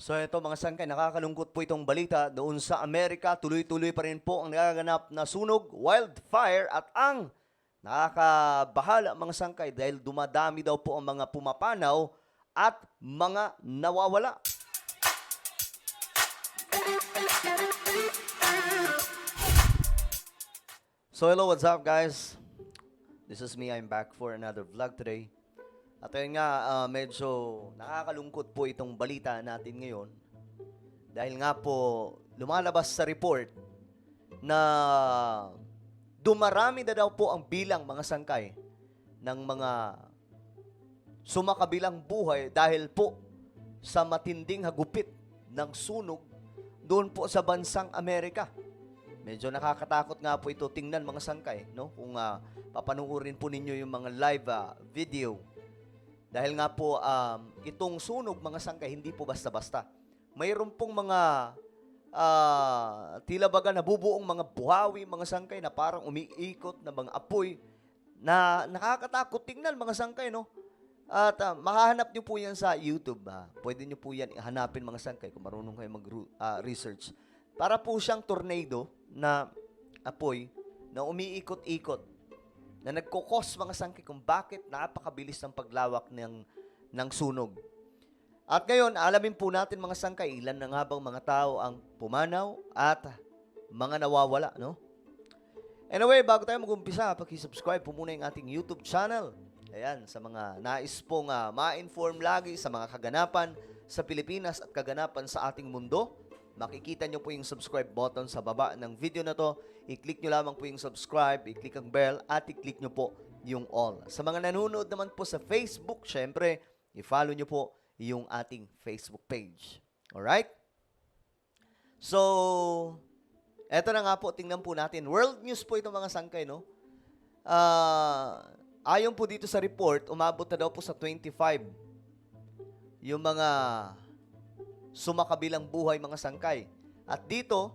So ito mga sangkay, nakakalungkot po itong balita. Doon sa Amerika, tuloy-tuloy pa rin po ang nagaganap na sunog, wildfire at ang nakakabahala mga sangkay dahil dumadami daw po ang mga pumapanaw at mga nawawala. So hello, what's up guys? This is me, I'm back for another vlog today. At ayun nga, medyo nakakalungkot po itong balita natin ngayon. Dahil nga po, lumalabas sa report na dumarami na daw po ang bilang mga sangkay ng mga sumakabilang buhay dahil po sa matinding hagupit ng sunog doon po sa bansang Amerika. Medyo nakakatakot nga po ito tingnan mga sangkay, no? Kung papanuorin po ninyo yung mga live video. Dahil nga po, itong sunog, mga sangkay, hindi po basta-basta. Mayroon pong mga tila baga nabubuong mga buhawi, mga sangkay, na parang umiikot na mga apoy na nakakatakot tingnan, mga sangkay, no? At makahanap nyo po yan sa YouTube. Pwede nyo po yan hanapin, mga sangkay, kung marunong kayo mag-research. Para po siyang tornado na apoy na umiikot-ikot, na nagkukos mga sangkay kung bakit napakabilis ng paglawak ng sunog. At ngayon, alamin po natin mga sangkay, ilan na nga bang mga tao ang pumanaw at mga nawawala, no? Anyway, bago tayo mag-umpisa, paki-subscribe po muna yung ating YouTube channel. Ayan, sa mga nais pong ma-inform lagi sa mga kaganapan sa Pilipinas at kaganapan sa ating mundo, makikita nyo po yung subscribe button sa baba ng video na to. I-click nyo lamang po yung subscribe, i-click ang bell, at i-click nyo po yung all. Sa mga nanonood naman po sa Facebook, syempre, i-follow nyo po yung ating Facebook page. Alright? So, eto na nga po, tingnan po natin. World news po ito mga sangkay, no? Ayon po dito sa report, umabot na daw po sa 25 yung mga sumakabilang buhay mga sangkay. At dito,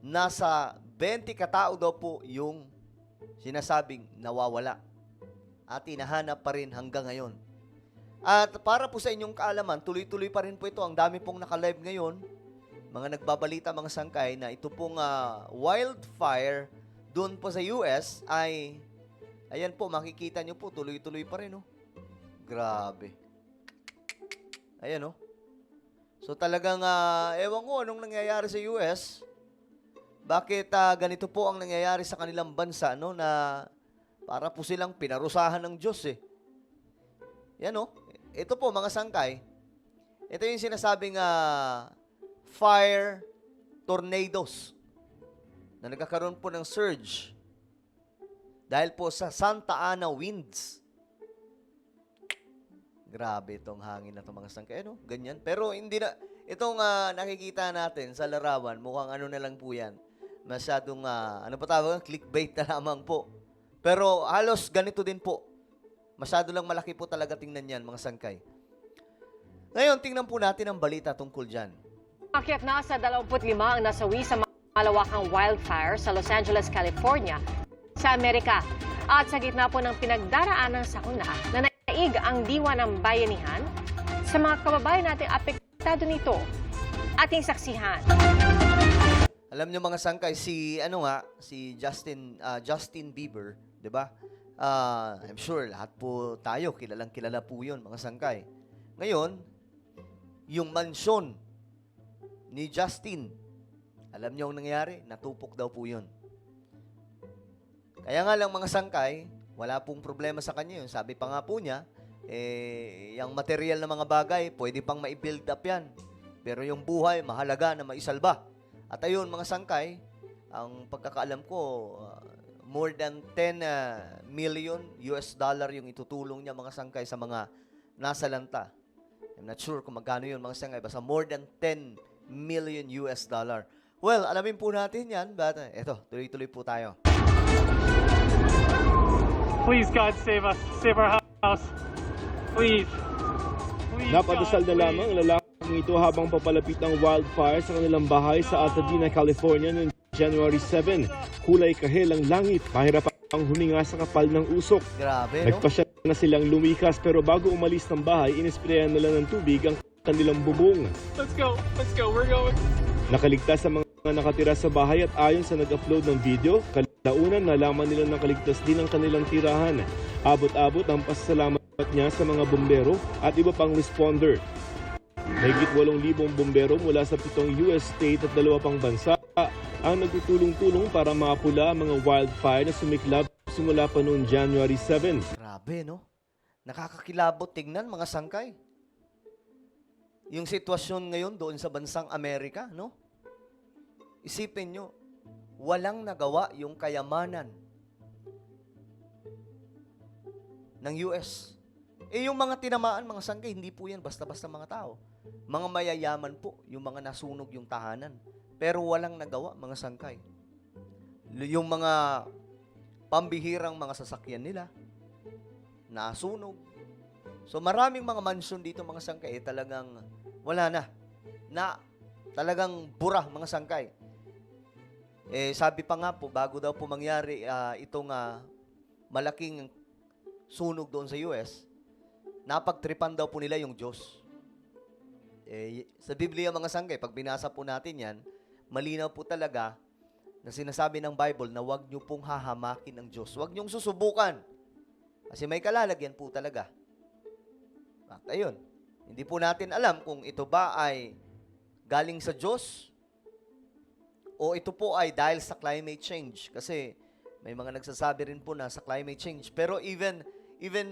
nasa 20 katao daw po yung sinasabing nawawala. At hinahanap pa rin hanggang ngayon. At para po sa inyong kaalaman, tuloy-tuloy pa rin po ito. Ang dami pong naka-live ngayon. Mga nagbabalita mga sangkay na ito pong wildfire doon po sa US ay, ayan po, makikita nyo po, tuloy-tuloy pa rin. Oh. Grabe. Ayan oh. So talagang, ewan ko anong nangyayari sa US. Bakit ganito po ang nangyayari sa kanilang bansa, no? Na para po silang pinarusahan ng Diyos, eh. Yan, no? Ito po, mga sangkay. Ito yung sinasabing fire tornadoes na nagkakaroon po ng surge dahil po sa Santa Ana winds. Grabe itong hangin na itong mga sangkay. Ano? Ganyan. Pero hindi na, itong nakikita natin sa larawan, mukhang ano na lang po yan. Masyadong, ano pa tawag? Clickbait na lamang po. Pero halos ganito din po. Masyado lang malaki po talaga tingnan yan, mga sangkay. Ngayon, tingnan po natin ang balita tungkol dyan. Akyat na sa 25 ang nasawi sa malawakang wildfire sa Los Angeles, California, sa Amerika. At sa gitna po ng pinagdaraan ng sakuna na naig ang diwa ng bayanihan, sa mga kababayan nating apektado nito, ating saksihan. Alam niyo mga sangkay, si Justin Bieber, 'di ba? I'm sure lahat po tayo kilalang kilala po 'yon, mga sangkay. Ngayon, yung mansyon ni Justin, alam niyo ang nangyari? Natupok daw po 'yon. Kaya nga lang mga sangkay, wala pong problema sa kanya yun. Sabi pa nga po niya, yung material na mga bagay, pwede pang ma-build up yan. Pero yung buhay, mahalaga na maisalba. At ayun, mga sangkay, ang pagkakaalam ko, more than 10 million US dollar yung itutulong niya mga sangkay sa mga nasa lanta. I'm not sure kung magkano yun mga sangkay, basta more than 10 million US dollar. Well, alamin po natin yan, but eto, tuloy-tuloy po tayo. Please, God, save us. Save our house. Please. Please, Napadasal God, na lamang ang lalaking ito habang papalapit ang wildfire sa kanilang bahay sa Altadena, California noong January 7. Kulay kahel ang langit, mahirap ang huminga sa kapal ng usok. Grabe, no? Nagpasya na silang lumikas pero bago umalis ng bahay, inisprayan nila ng tubig ang kanilang bubong. Let's go. We're going. Nakaligtas ang mga nakatira sa bahay at ayon sa nag-upload ng video, kalaunan nalaman nila nakaligtas din ang kanilang tirahan. Abot-abot ang pasasalamat niya sa mga bumbero at iba pang responder. Mahigit 8,000 bumbero mula sa 7 US state at 2 pang bansa ang nagtutulong-tulong para maapula ang mga wildfire na sumiklab simula pa noong January 7. Grabe, no? Nakakakilabot tignan, mga sangkay. Yung sitwasyon ngayon doon sa bansang Amerika, no? Isipin nyo, walang nagawa yung kayamanan ng US. Yung mga tinamaan, mga sangkay, hindi po yan basta-basta mga tao. Mga mayayaman po, yung mga nasunog yung tahanan. Pero walang nagawa, mga sangkay. Yung mga pambihirang mga sasakyan nila, nasunog. So maraming mga mansyon dito, mga sangkay, talagang wala na talagang bura, mga sangkay. Sabi pa nga po, bago daw po mangyari itong malaking sunog doon sa US, napagtripan daw po nila yung Diyos. Sa Biblia, mga sangkay, pag binasa po natin yan, malinaw po talaga na sinasabi ng Bible na huwag nyo pong hahamakin ang Diyos. Huwag nyong susubukan. Kasi may kalalagyan po talaga. At ayun, hindi po natin alam kung ito ba ay galing sa Diyos o ito po ay dahil sa climate change. Kasi may mga nagsasabi rin po na sa climate change. Pero even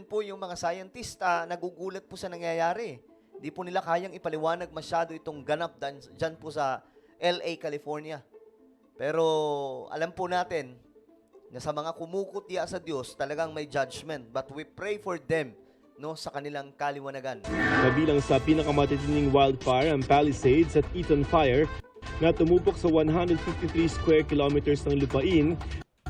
po yung mga scientist, nagugulat po sa nangyayari. Hindi po nila kayang ipaliwanag masyado itong ganap dyan po sa LA, California. Pero alam po natin na sa mga kumukutya sa Diyos, talagang may judgment. But we pray for them, no, sa kanilang kaliwanagan. Kabilang sa pinakamatitinding wildfire ang Palisades at Eaton Fire na tumupok sa 153 square kilometers ng lupain,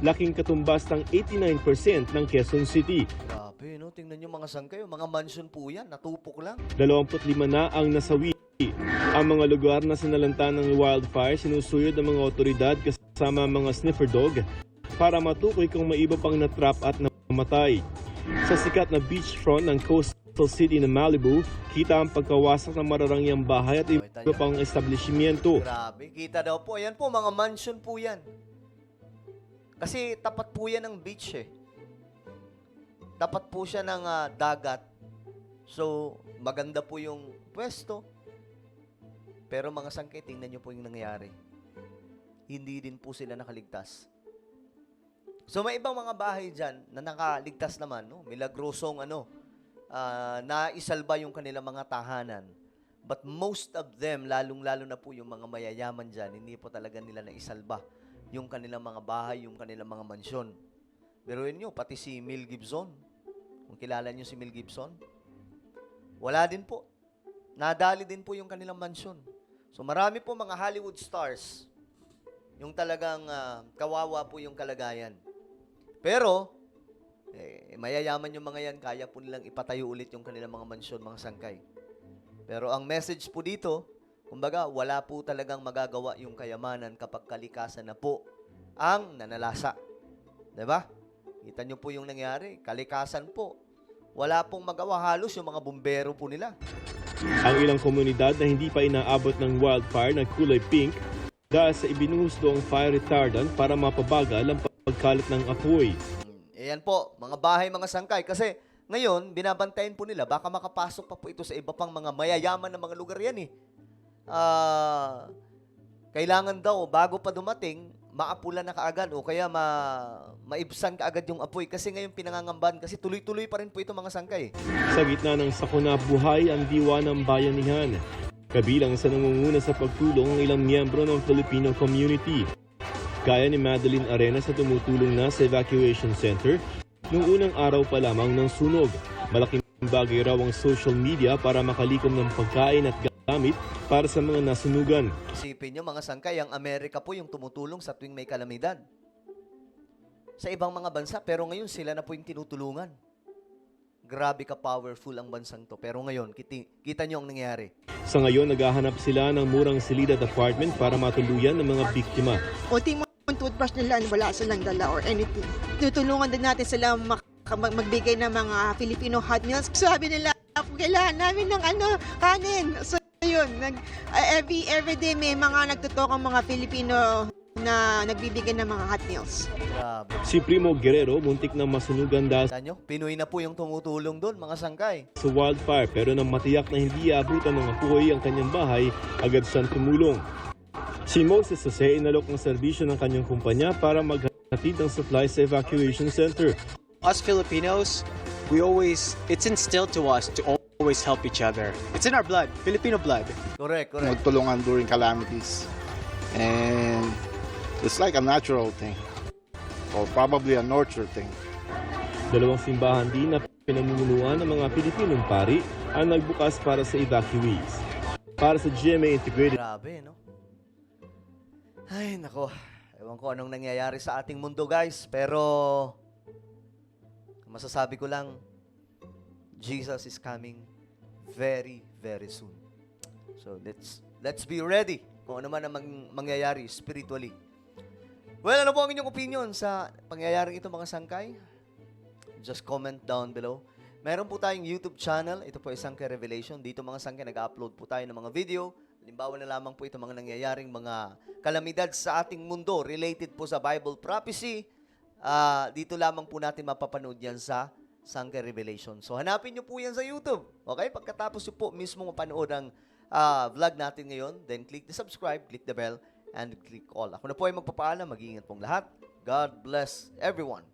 laking katumbas ng 89% ng Quezon City. Grabe, no? Tingnan nyo mga sangkay, mga mansion po yan, natupok lang. 25 na ang nasawi. Ang mga lugar na sinalanta ng wildfire sinusuyod ng mga otoridad kasama mga sniffer dog para matukoy kung may iba pang natrap at namatay. Sa sikat na beachfront ng coastal city ng Malibu, kita ang pagkawasak ng mararangyang bahay at iba pang establishmento. Grabe, kita daw po. Ayan po, mga mansion po yan. Kasi tapat po yan ng beach Tapat po siya ng dagat. So, maganda po yung pwesto. Pero mga sangkay, tingnan nyo po yung nangyari. Hindi din po sila nakaligtas. So, may ibang mga bahay dyan na nakaligtas naman, no? Milagrosong naisalba yung kanilang mga tahanan. But most of them, lalong-lalo na po yung mga mayayaman dyan, hindi po talaga nila naisalba yung kanilang mga bahay, yung kanilang mga mansyon. Pero yun nyo, pati si Mel Gibson, kung kilala nyo si Mel Gibson, wala din po. Nadali din po yung kanilang mansyon. So marami po mga Hollywood stars, yung talagang kawawa po yung kalagayan. Pero, mayayaman yung mga yan, kaya po nilang ipatayo ulit yung kanilang mga mansyon, mga sangkay. Pero ang message po dito, kumbaga, wala po talagang magagawa yung kayamanan kapag kalikasan na po ang nanalasa. Diba? Kita nyo po yung nangyari. Kalikasan po. Wala pong magawa, halos yung mga bumbero po nila. Ang ilang komunidad na hindi pa inaabot ng wildfire na kulay pink dahil sa ibinuhos doong fire retardant para mapabagal ang pagkalat ng apoy. Ayan po, mga bahay, mga sangkay. Kasi ngayon, binabantayan po nila, baka makapasok pa po ito sa iba pang mga mayayaman na mga lugar yan Kailangan daw, bago pa dumating, maapula na kaagad o kaya maibsan kaagad yung apoy. Kasi ngayon pinangangamban, kasi tuloy-tuloy pa rin po ito, mga sangkay. Sa gitna ng sakuna, buhay ang diwa ng bayanihan. Kabilang sa nangunguna sa pagtulong ang ilang miyembro ng Filipino community. Gaya ni Madeline Arenas na tumutulong na sa evacuation center noong unang araw pa lamang ng sunog. Malaking bagay raw ang social media para makalikom ng pagkain at gamit para sa mga nasunugan. Isipin nyo, mga sangkay, ang Amerika po yung tumutulong sa tuwing may kalamidad. Sa ibang mga bansa, pero ngayon sila na po yung tinutulungan. Grabe ka powerful ang bansang to. Pero ngayon, kita nyo ang nangyari. Sa ngayon, naghahanap sila ng murang silid at apartment para matuluyan ng mga biktima. Unting mga toothbrush nila, wala silang dala or anything. Tutulungan din natin sila magbigay ng mga Filipino hot meals. Sabi nila, kailangan namin ng kanin. So, yun, every day may mga nagtutok ang mga Filipino na nagbibigay ng mga hot meals. Grabe. Si Primo Guerrero muntik na masunugan dahil Saan nyo? Pinoy na po yung tumutulong doon, mga sangkay. sa wildfire pero nang matiyak na hindi aabutan ng apoy ang kanyang bahay, agad siyang tumulong. Si Moses Jose inalok ng serbisyo ng kanyang kumpanya para maghatid ng supply sa evacuation center. Us Filipinos, it's instilled to us to always help each other. It's in our blood, Filipino blood. Correct. Magtulungan during calamities. And it's like a natural thing. Or probably a nurture thing. Dalawang simbahan din na pinamumunuan ng mga Pilipinong pari ang nagbukas para sa evacuees. Para sa GMA Integrated Grabe, no? Ay, nako. Ewan ko anong nangyayari sa ating mundo, guys. Pero, masasabi ko lang, Jesus is coming very, very soon. So, let's be ready kung ano man ang mangyayari spiritually. Well, ano po ang inyong opinion sa pangyayaring ito, mga sangkay? Just comment down below. Meron po tayong YouTube channel. Ito po ay Sangkay Revelation. Dito, mga sangkay, nag-upload po tayo ng mga video. Halimbawa na lamang po ito mga nangyayaring mga kalamidad sa ating mundo related po sa Bible prophecy. Dito lamang po natin mapapanood yan sa Sangkay Revelation. So, hanapin nyo po yan sa YouTube. Okay? Pagkatapos nyo po mismo mapanood ang vlog natin ngayon, then click the subscribe, click the bell, and click all. Ako na po ay magpapaalam. Mag-iingat pong lahat. God bless everyone.